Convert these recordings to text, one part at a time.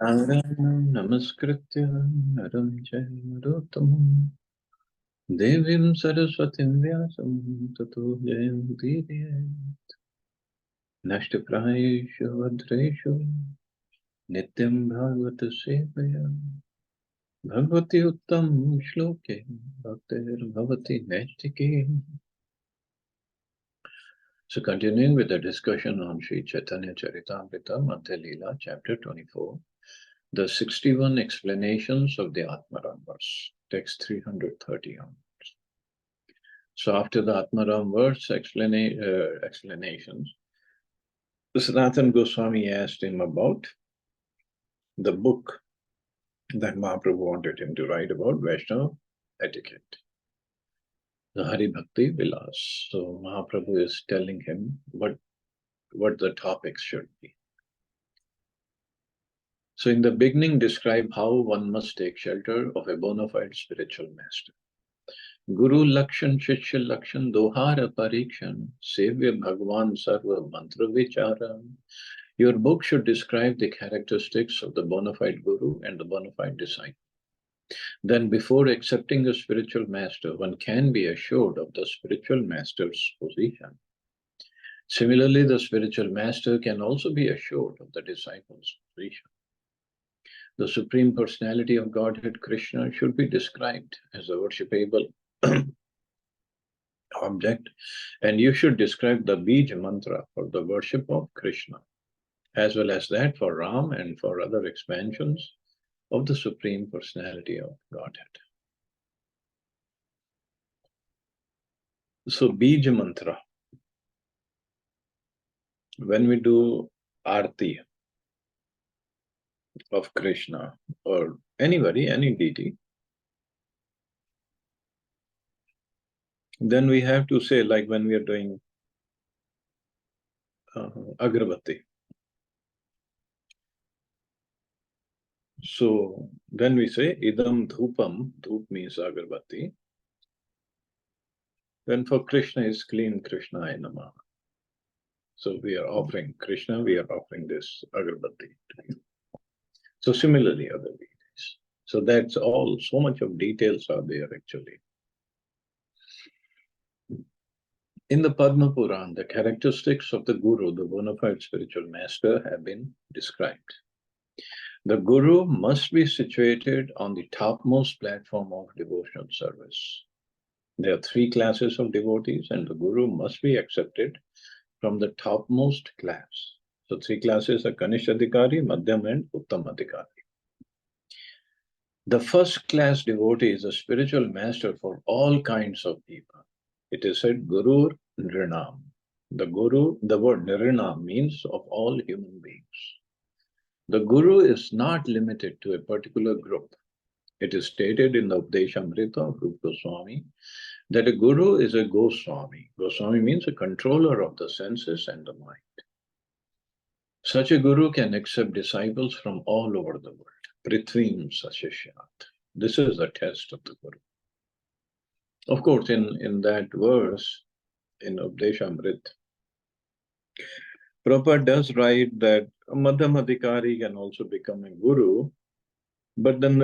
Naranam namaskritya naram chaiva devim saraswatim vyasam tato jayamudiriya nashtaprayeshu vadreshu nityam bhagavata sevaya bhagavati uttam shloke bhaktir bhavati naistike. So continuing with the discussion on Sri Chaitanya Charitamrita, Madhya Lila, chapter 24, the 61 explanations of the Atmaram verse, text 330 on. So after the Atmaram verse explanations, Sanatana Goswami asked him about the book that Mahaprabhu wanted him to write about Vaishnava etiquette, the Hari Bhakti Vilas. So Mahaprabhu is telling him what the topics should be. So in the beginning, describe how one must take shelter of a bona fide spiritual master. Guru Lakshan Shishya Lakshan Dohara Parikshan Sevya Bhagwan Sarva Mantra Vichara. Your book should describe the characteristics of the bona fide Guru and the bona fide disciple. Then before accepting a spiritual master, one can be assured of the spiritual master's position. Similarly, the spiritual master can also be assured of the disciple's position. The Supreme Personality of Godhead Krishna should be described as a worshipable object, and you should describe the Bij mantra for the worship of Krishna, as well as that for Ram and for other expansions of the Supreme Personality of Godhead. So Bij mantra, when we do Aarti of Krishna or anybody, any deity, then we have to say, like when we are doing Agarbatti. So then we say idam dhupam, dhup means agarbatti. Then for Krishna is clean Krishnaya Namaha. So we are offering Krishna, we are offering this agarbatti to you. So similarly other deities. So that's all, so much of details are there actually. In the Padma Puran, the characteristics of the Guru, the bona fide spiritual master, have been described. The Guru must be situated on the topmost platform of devotional service. There are three classes of devotees, and the Guru must be accepted from the topmost class. So three classes are Kanishadhikari, Madhyam, and Uttamadhikari. The first class devotee is a spiritual master for all kinds of people. It is said Guru Nrinam. The word Nrinam means of all human beings. The Guru is not limited to a particular group. It is stated in the Updeshamrita of Rupa Goswami that a Guru is a Goswami. Goswami means a controller of the senses and the mind. Such a Guru can accept disciples from all over the world. Prithvim Sashishyat. This is the test of the Guru. Of course, in that verse, in Updeshamrita, Prabhupada does write that a Madhyamadhikari can also become a Guru, but then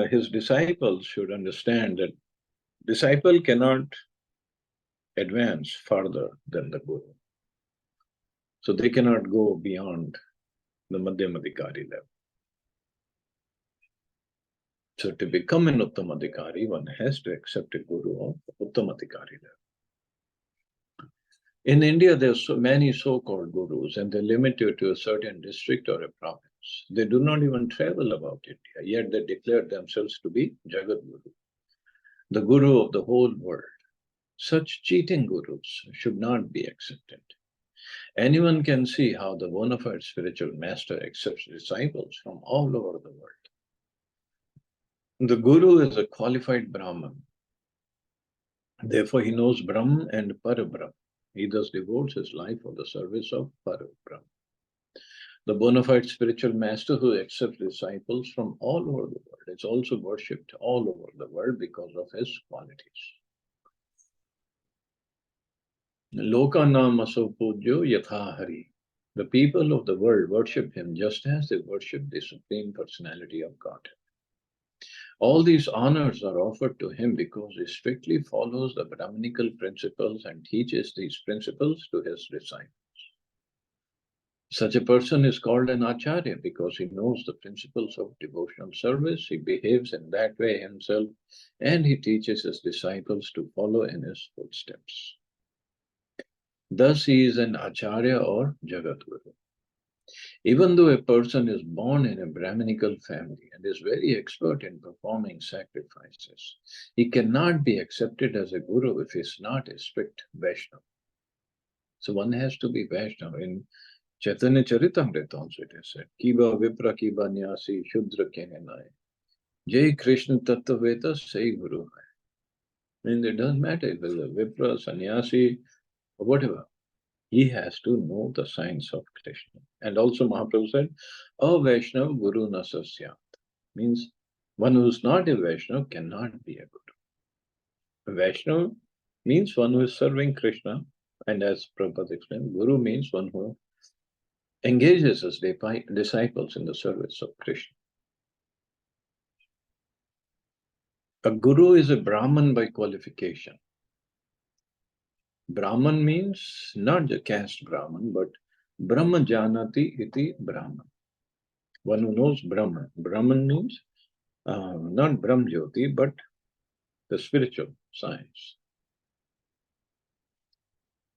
his disciples should understand that disciple cannot advance further than the Guru. So they cannot go beyond the Madhyamadhikari level. So to become an Uttamadhikari, one has to accept a Guru of Uttamadhikari level. In India, there are so many so-called Gurus, and they limit you to a certain district or a province. They do not even travel about India, yet they declare themselves to be Jagat Guru, the Guru of the whole world. Such cheating Gurus should not be accepted. Anyone can see how the bona fide spiritual master accepts disciples from all over the world. The Guru is a qualified Brahman. Therefore, he knows Brahm and Parabrahm. He thus devotes his life for the service of Parabrahm. The bona fide spiritual master who accepts disciples from all over the world is also worshipped all over the world because of his qualities. Loka nama so pujyo yatha hari. The people of the world worship him just as they worship the Supreme Personality of God. All these honors are offered to him because he strictly follows the Brahminical principles and teaches these principles to his disciples. Such a person is called an acharya because he knows the principles of devotional service, he behaves in that way himself, and he teaches his disciples to follow in his footsteps. Thus, he is an acharya or Jagat Guru. Even though a person is born in a Brahminical family and is very expert in performing sacrifices, he cannot be accepted as a guru if he is not a strict Vaishnava. So one has to be Vaishnava. In Chaitanya Charitamrita also it is said, Kiba Vipra Kiba Nyasi Shudra Kenenai. Jai Krishna Tattveta Say Guru Hai. I mean, it doesn't matter if it's a Vipra, Sannyasi, or whatever. He has to know the science of Krishna. And also Mahaprabhu said, a Vaishnava Guru Nasasyat. Means one who is not a Vaishnava cannot be a Guru. A Vaishnava means one who is serving Krishna. And as Prabhupada explained, Guru means one who engages his disciples in the service of Krishna. A Guru is a Brahman by qualification. Brahman means not the caste Brahman, but Brahma Janati iti Brahman. One who knows Brahman. Brahman means not Brahm Jyoti, but the spiritual science.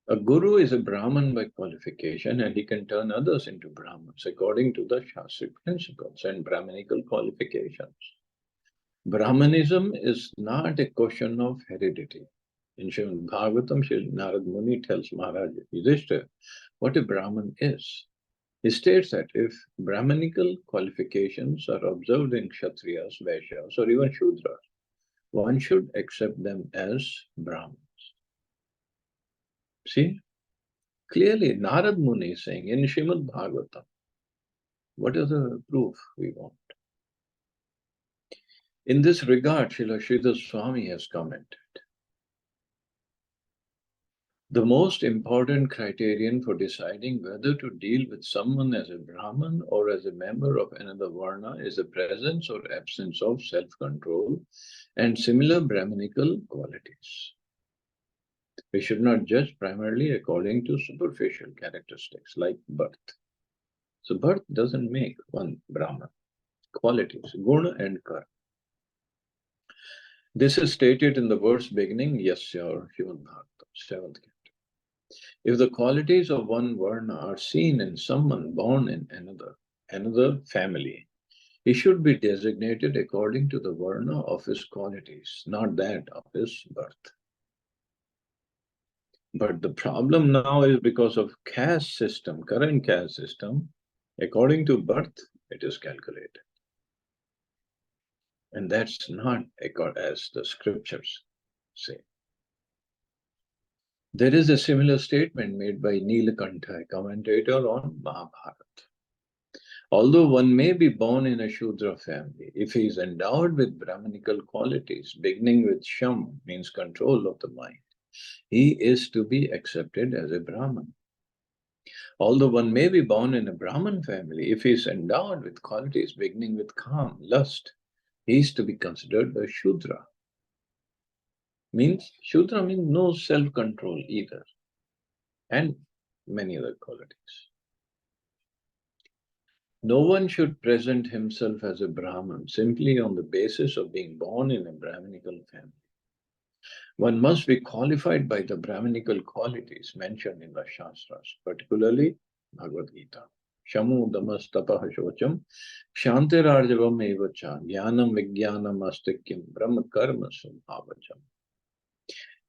A guru is a Brahman by qualification, and he can turn others into Brahmins according to the Shastric principles and Brahminical qualifications. Brahmanism is not a question of heredity. In Srimad Bhagavatam, Shri Narad Muni tells Maharaj Yudhishthira what a Brahman is. He states that if Brahminical qualifications are observed in Kshatriyas, Vaishyas, or even Shudras, one should accept them as Brahmins. See, clearly Narad Muni is saying in Srimad Bhagavatam, what is the proof we want? In this regard, Srila Sridhar Swami has commented, the most important criterion for deciding whether to deal with someone as a Brahman or as a member of another Varna is the presence or absence of self-control and similar Brahminical qualities. We should not judge primarily according to superficial characteristics like birth. So birth doesn't make one Brahman. Qualities, guna and karma. This is stated in the verse beginning, Yasya or Srimad Bhagavatam, 7th canto. If the qualities of one Varna are seen in someone born in another family, he should be designated according to the Varna of his qualities, not that of his birth. But the problem now is because of caste system, current caste system, according to birth, it is calculated. And that's not as the scriptures say. There is a similar statement made by Nilakantha, a commentator on Mahabharata. Although one may be born in a Shudra family, if he is endowed with Brahminical qualities, beginning with Sham, means control of the mind, he is to be accepted as a Brahman. Although one may be born in a Brahman family, if he is endowed with qualities beginning with Kam, lust, he is to be considered a Shudra. Shudra means no self-control either, and many other qualities. No one should present himself as a Brahman simply on the basis of being born in a Brahminical family. One must be qualified by the Brahminical qualities mentioned in the Shastras, particularly Bhagavad Gita. Shamu damas tapah shocham shantirarjavam evacha jnanam vijnanam astikyam brahma karma subhavacham.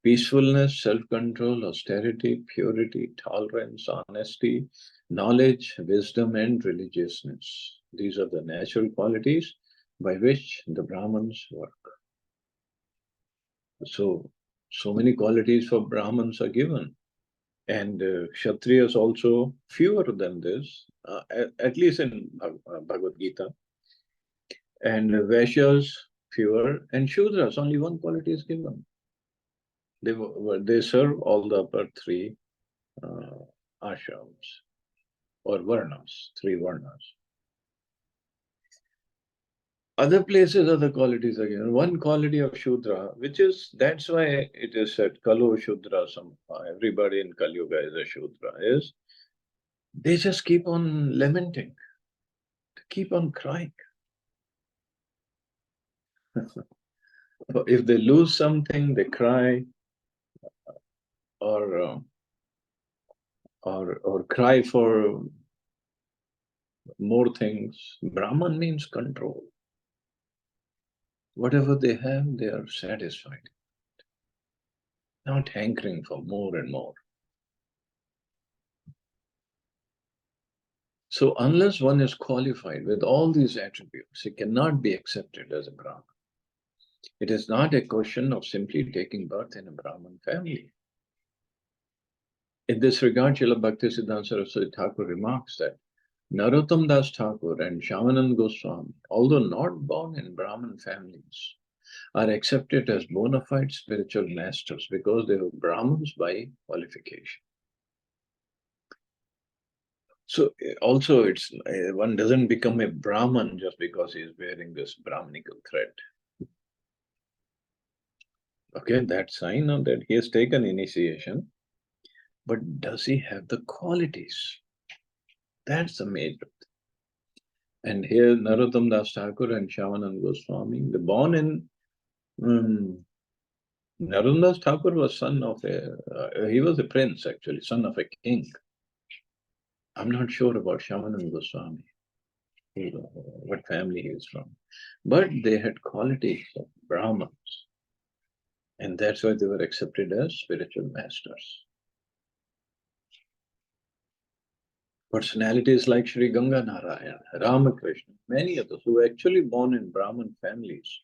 Peacefulness, self-control, austerity, purity, tolerance, honesty, knowledge, wisdom, and religiousness. These are the natural qualities by which the Brahmins work. So many qualities for Brahmins are given. And Kshatriyas also fewer than this, at least in Bhagavad Gita. And Vaishyas fewer, and Shudras only one quality is given. They serve all the upper three ashrams. or varnas, three varnas. Other places, other qualities again. One quality of Shudra, which is, that's why it is said, Kalu Shudra, everybody in Kali Yuga is a Shudra, is they just keep on lamenting, keep on crying. If they lose something, they cry, or cry for more things. Brahman means control. Whatever they have, they are satisfied, not hankering for more and more. So unless one is qualified with all these attributes, he cannot be accepted as a Brahman. It is not a question of simply taking birth in a Brahman family. In this regard, Srila Bhaktisiddhanta Saraswati Thakur remarks that Narottam Das Thakur and Shyamanand Goswami, although not born in Brahmin families, are accepted as bona fide spiritual masters because they were Brahmins by qualification. So also it's one doesn't become a Brahman just because he is wearing this Brahminical thread. Okay, that sign of that he has taken initiation, but does he have the qualities? That's the major. And here Narottam Das Thakur and Shyamanand Goswami, they born in Narottam Das Thakur was son of he was a prince actually, son of a king. I'm not sure about Shyamanand Goswami, what family he is from, but they had qualities of Brahmins, and that's why they were accepted as spiritual masters. Personalities like Sri Ganga Narayana, Ramakrishna, many others who were actually born in Brahmin families,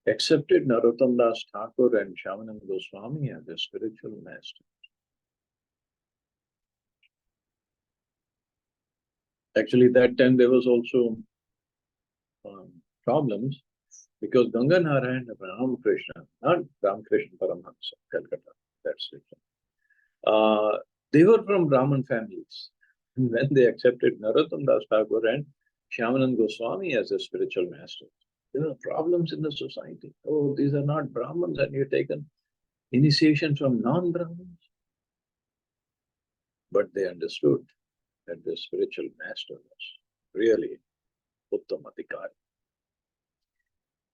accepted Narottam Das Thakur and Shyamanand Goswami as their spiritual master. Actually, that time there was also problems because Ganga Narayana and Ramakrishna, not Ramakrishna Paramahansa, Calcutta, that's it. They were from Brahmin families. And when they accepted Narottam Das Thakur and Shyamanand Goswami as their spiritual masters, there were problems in the society. Oh, these are not Brahmins, and you've taken initiation from non-Brahmins. But they understood that the spiritual master was really Uttamatikari.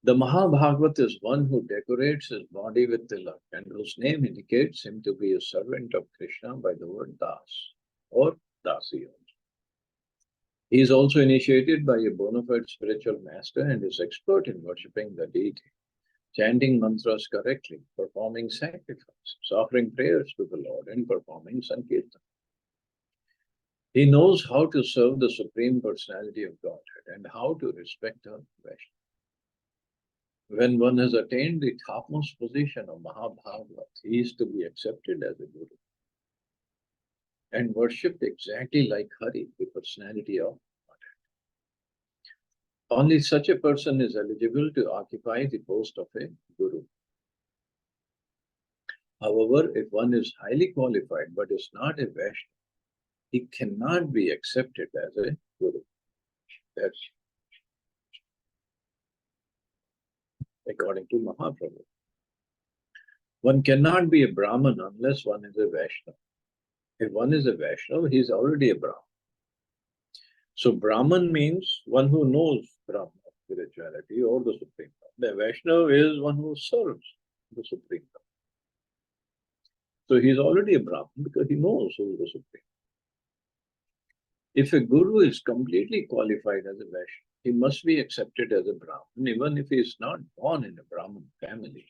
The Mahabhagavat is one who decorates his body with tilak and whose name indicates him to be a servant of Krishna by the word Das or Dasi. He is also initiated by a bona fide spiritual master and is expert in worshipping the deity, chanting mantras correctly, performing sacrifices, offering prayers to the Lord, and performing Sankirtan. He knows how to serve the Supreme Personality of Godhead and how to respect her Vaishnava. When one has attained the topmost position of Mahabhagavat, he is to be accepted as a Guru and worshipped exactly like Hari, the personality of Godhead. Only such a person is eligible to occupy the post of a Guru. However, if one is highly qualified but is not a Vaishnava, he cannot be accepted as a Guru. That's according to Mahaprabhu. One cannot be a Brahman unless one is a Vaishnava. If one is a Vaishnava, he is already a Brahman. So Brahman means one who knows Brahma, spirituality, or the Supreme Lord. The Vaishnava is one who serves the Supreme Lord. So he is already a Brahman because he knows who is the Supreme. If a Guru is completely qualified as a Vaishnava, he must be accepted as a Brahman, even if he is not born in a Brahman family.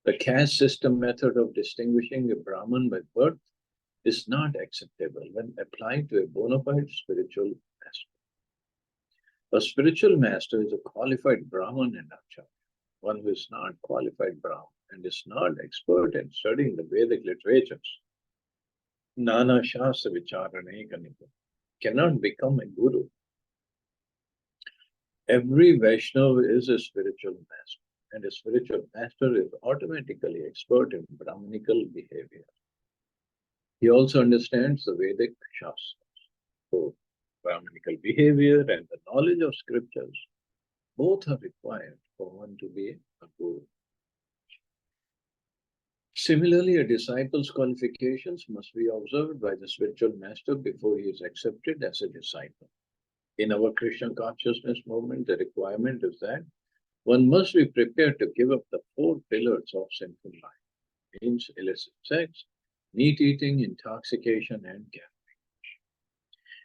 The caste system method of distinguishing a Brahman by birth is not acceptable when applied to a bona fide spiritual master. A spiritual master is a qualified Brahman and Acharya, one who is not qualified Brahman and is not expert in studying the Vedic literatures. Nana Shastra Vicharane Kanika cannot become a Guru. Every Vaishnava is a spiritual master, and a spiritual master is automatically expert in Brahminical behavior. He also understands the Vedic Shastras. So, Brahminical behavior and the knowledge of scriptures both are required for one to be a guru. Similarly, a disciple's qualifications must be observed by the spiritual master before he is accepted as a disciple. In our Krishna consciousness movement, the requirement is that one must be prepared to give up the four pillars of sinful life, means illicit sex, meat eating, intoxication, and gambling.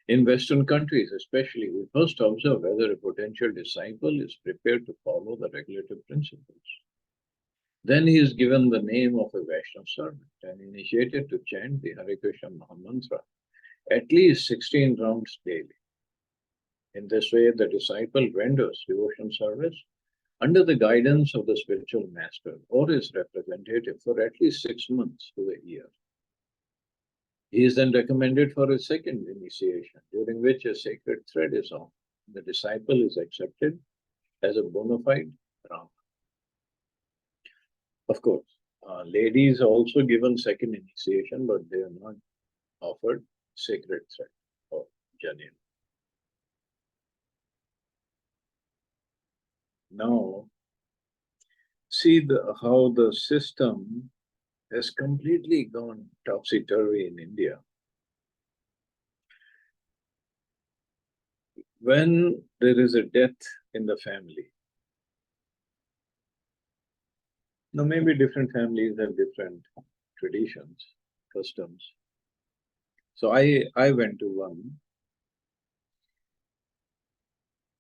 In Western countries, especially, we first observe whether a potential disciple is prepared to follow the regulative principles. Then he is given the name of a Vaishnava servant and initiated to chant the Hare Krishna Mahamantra at least 16 rounds daily. In this way, the disciple renders devotion service under the guidance of the spiritual master or his representative for at least 6 months to a year. He is then recommended for a second initiation, during which a sacred thread is on. The disciple is accepted as a bona fide Brahman. Of course, ladies are also given second initiation, but they are not offered sacred thread or janyan. Now, see how the system has completely gone topsy-turvy in India. When there is a death in the family, now maybe different families have different traditions, customs. So I went to one,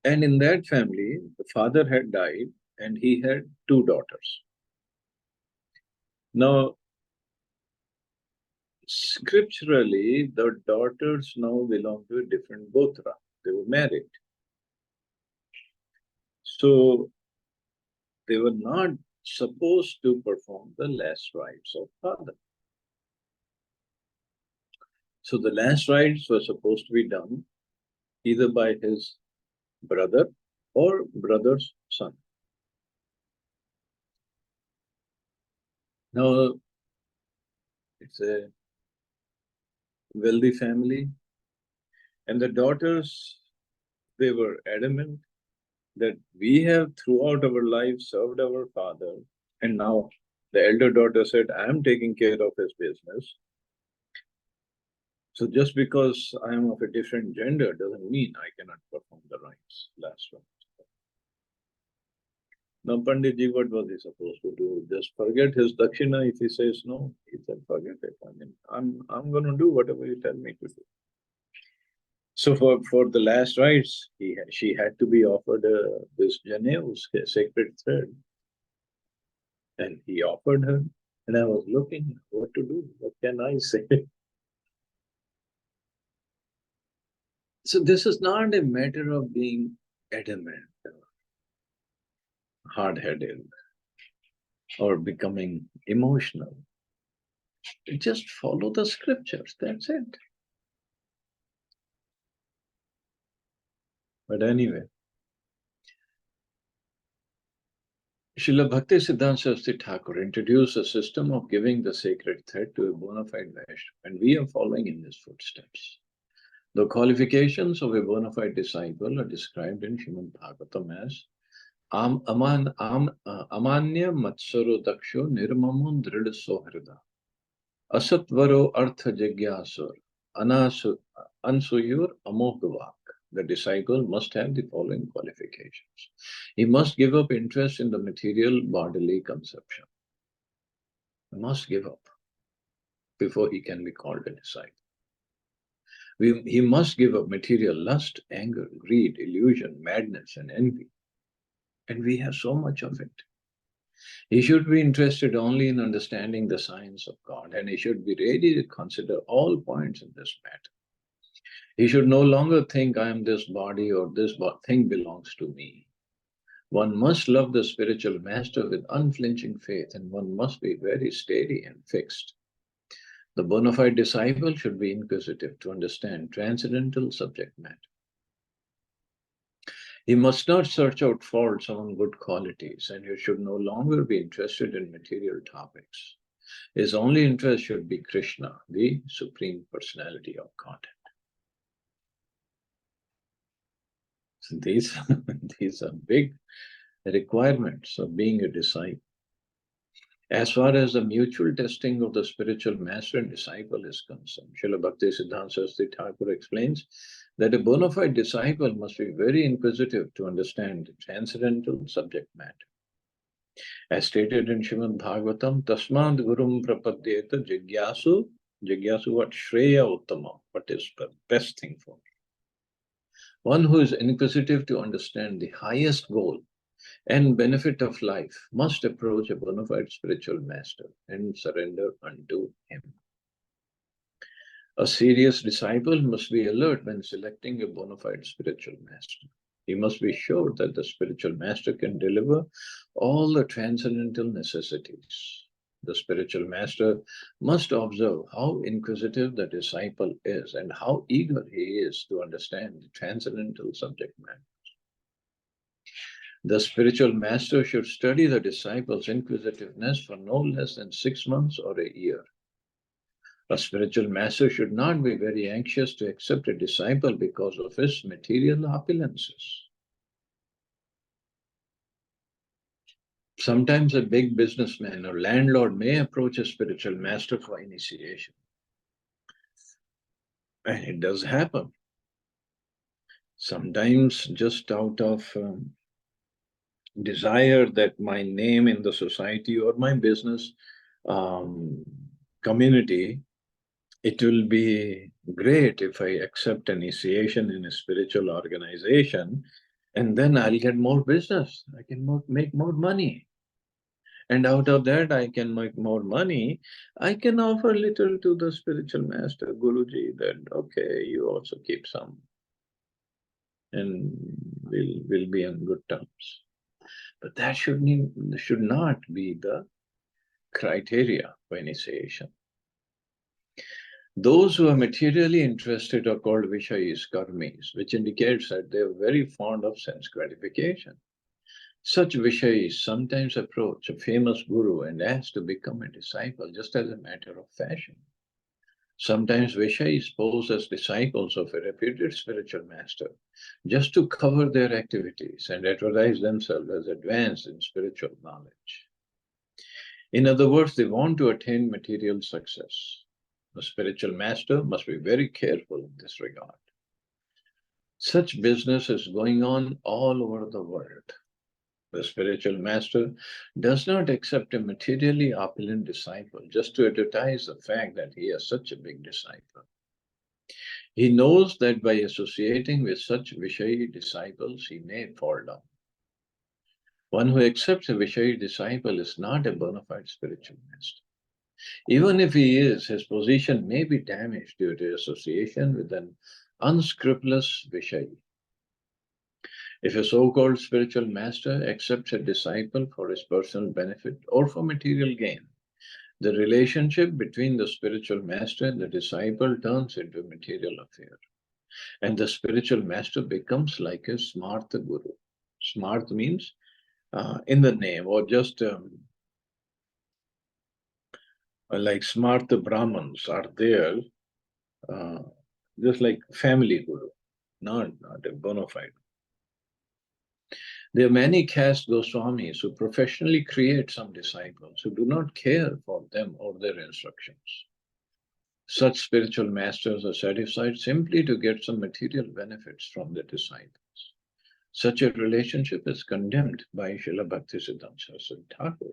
and in that family, the father had died and he had 2 daughters. Now, scripturally, the daughters now belong to a different gotra. They were married. So they were not supposed to perform the last rites of father. So the last rites were supposed to be done either by his brother or brother's son. Now, it's a wealthy family, and the daughters, they were adamant that we have throughout our lives served our father, and now the elder daughter said, I am taking care of his business. So just because I am of a different gender doesn't mean I cannot perform the rites, last rites. Now, Panditji, what was he supposed to do? Just forget his dakshina if he says no? He said, forget it. I mean, I'm going to do whatever you tell me to do. So for the last rites, she had to be offered this janeus, a sacred thread. And he offered her, and I was looking what to do. What can I say? So this is not a matter of being adamant, hard-headed, or becoming emotional. Just follow the scriptures, that's it. But anyway, Srila Bhakti Siddhanta Saraswati Thakur introduced a system of giving the sacred thread to a bona fide Vaishnava, and we are following in his footsteps. The qualifications of a bona fide disciple are described in Srimad Bhagavatam as Amanya Matsaro Daksho Nirmamo Dhrida Sohrida Asatvaro Artha Jigyasur Ansuyur Amogavak. The disciple must have the following qualifications. He must give up interest in the material bodily conception. He must give up before he can be called a disciple. He must give up material lust, anger, greed, illusion, madness, and envy. And we have so much of it. He should be interested only in understanding the science of God, and he should be ready to consider all points in this matter. He should no longer think I am this body or this thing belongs to me. One must love the spiritual master with unflinching faith, and one must be very steady and fixed. The bona fide disciple should be inquisitive to understand transcendental subject matter. He must not search out faults among good qualities, and he should no longer be interested in material topics. His only interest should be Krishna, the Supreme Personality of Godhead. These, these are big requirements of being a disciple. As far as the mutual testing of the spiritual master and disciple is concerned, Srila Bhaktisiddhanta Saraswati Thakur explains that a bona fide disciple must be very inquisitive to understand the transcendental subject matter. As stated in Srimad Bhagavatam, Tasmad Gurum Prapadyeta Jigyasu. Jigyasu, what? Shreya Uttama. What is the best thing for me? One who is inquisitive to understand the highest goal and benefit of life must approach a bona fide spiritual master and surrender unto him. A serious disciple must be alert when selecting a bona fide spiritual master. He must be sure that the spiritual master can deliver all the transcendental necessities. The spiritual master must observe how inquisitive the disciple is and how eager he is to understand the transcendental subject matter. The spiritual master should study the disciple's inquisitiveness for no less than 6 months or a year. A spiritual master should not be very anxious to accept a disciple because of his material opulences. Sometimes a big businessman or landlord may approach a spiritual master for initiation. And it does happen. Sometimes just out of desire that my name in the society or my business community, it will be great if I accept initiation in a spiritual organization, and then I'll get more business. I can make more money. And out of that, I can make more money. I can offer little to the spiritual master, Guruji, that, okay, you also keep some. And we'll be on good terms. But that should not be the criteria for initiation. Those who are materially interested are called Vishayis, Karmis, which indicates that they are very fond of sense gratification. Such Vishayis sometimes approach a famous guru and ask to become a disciple just as a matter of fashion. Sometimes Vishayis pose as disciples of a reputed spiritual master just to cover their activities and advertise themselves as advanced in spiritual knowledge. In other words, they want to attain material success. The spiritual master must be very careful in this regard. Such business is going on all over the world. The spiritual master does not accept a materially opulent disciple just to advertise the fact that he is such a big disciple. He knows that by associating with such Vishayi disciples, he may fall down. One who accepts a Vishayi disciple is not a bona fide spiritual master. Even if he is, his position may be damaged due to association with an unscrupulous Vishayi. If a so-called spiritual master accepts a disciple for his personal benefit or for material gain, the relationship between the spiritual master and the disciple turns into a material affair. And the spiritual master becomes like a Smartha Guru. Smart means in the name, or just like Smartha Brahmins are there, just like family Guru, not a bona fide. There are many caste Goswamis who professionally create some disciples who do not care for them or their instructions. Such spiritual masters are satisfied simply to get some material benefits from their disciples. Such a relationship is condemned by Srila Bhaktisiddhanta Saraswati Thakur,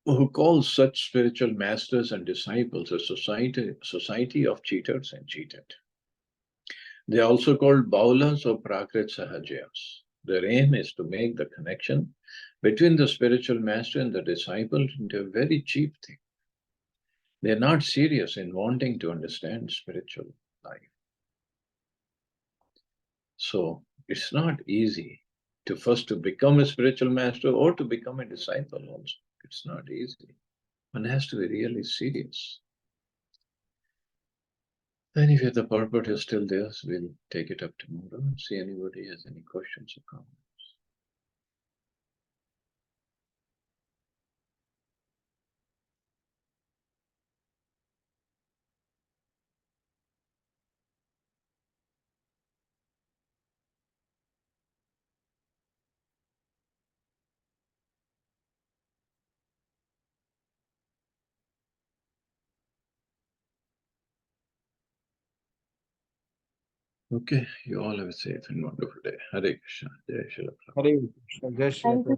who calls such spiritual masters and disciples a society of cheaters and cheated. They are also called Baulas or Prakrit Sahajayas. Their aim is to make the connection between the spiritual master and the disciple into a very cheap thing. They are not serious in wanting to understand spiritual life. So it's not easy to first to become a spiritual master or to become a disciple also. It's not easy. One has to be really serious. And if the purport is still there, so we'll take it up tomorrow and see anybody has any questions or comments. Okay, you all have a safe and wonderful day. Hare Krishna. Jai Shri Prabhupada. Hare Krishna. Jai Shri Thank you.